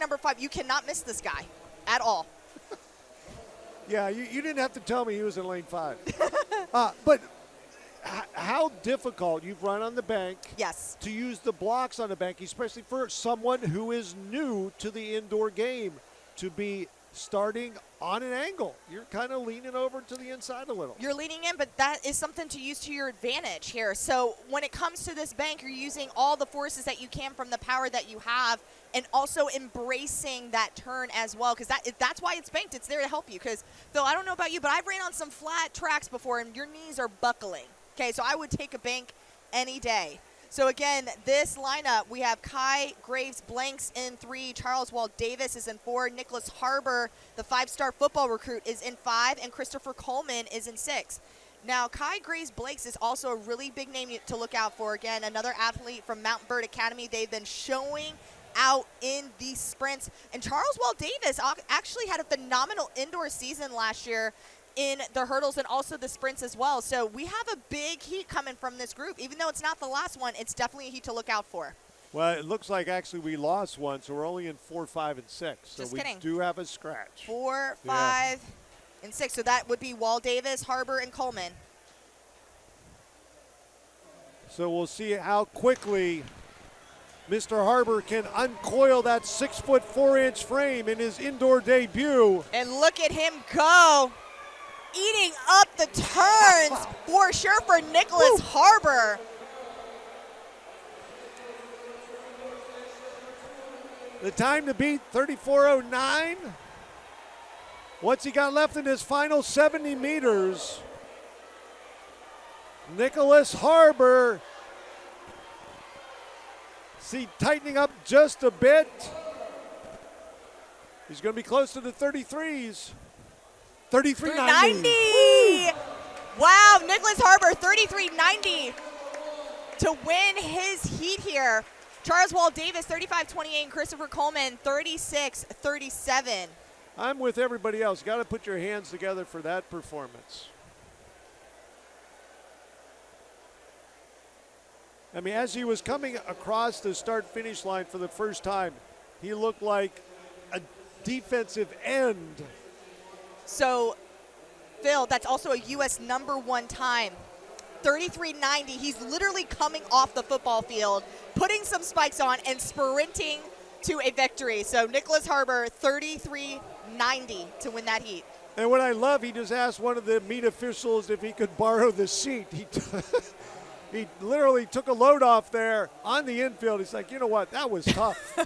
number 5. You cannot miss this guy at all. Yeah, you didn't have to tell me he was in lane 5. But how difficult you've run on the bank. Yes. To use the blocks on the bank, especially for someone who is new to the indoor game, to be starting on an angle. You're kind of leaning over to the inside a little. You're leaning in, but that is something to use to your advantage here. So when it comes to this bank, you're using all the forces that you can from the power that you have, and also embracing that turn as well, because that's why it's banked. It's there to help you. Because, Phil, I don't know about you, but I've ran on some flat tracks before, and your knees are buckling. Okay, so I would take a bank any day. So, again, this lineup, we have Kai Graves Blanks in 3, Charles Wald Davis is in 4, Nyckoles Harbor, the 5-star football recruit, is in 5, and Christopher Coleman is in 6. Now, Kai Graves Blanks is also a really big name to look out for. Again, another athlete from Mount Bird Academy. They've been showing out in these sprints. And Charles Wald Davis actually had a phenomenal indoor season last year in the hurdles and also the sprints as well. So we have a big heat coming from this group. Even though it's not the last one, it's definitely a heat to look out for. Well, it looks like actually we lost one, so we're only in 4, 5, and 6. So Just we kidding. do have a scratch. 4, 5, and 6. So that would be Wald Davis, Harbor, and Coleman. So we'll see how quickly Mr. Harbor can uncoil that 6'4" frame in his indoor debut. And look at him go. Eating up the turns for sure for Nyckoles Harbor. The time to beat, 34:09. What's he got left in his final 70 meters? Nyckoles Harbor. See, tightening up just a bit. He's going to be close to the 33s. 33.90. Wow, Nyckoles Harbor, 33.90 to win his heat here. Charles Wald Davis, 35.28, and Christopher Coleman, 36.37. I'm with everybody else. Got to put your hands together for that performance. I mean, as he was coming across the start-finish line for the first time, he looked like a defensive end. So, Phil, that's also a U.S. #1 time. 33.90. He's literally coming off the football field, putting some spikes on, and sprinting to a victory. So, Nyckoles Harbor, 33.90 to win that heat. And what I love, he just asked one of the meet officials if he could borrow the seat. He literally took a load off there on the infield. He's like, you know what, that was tough.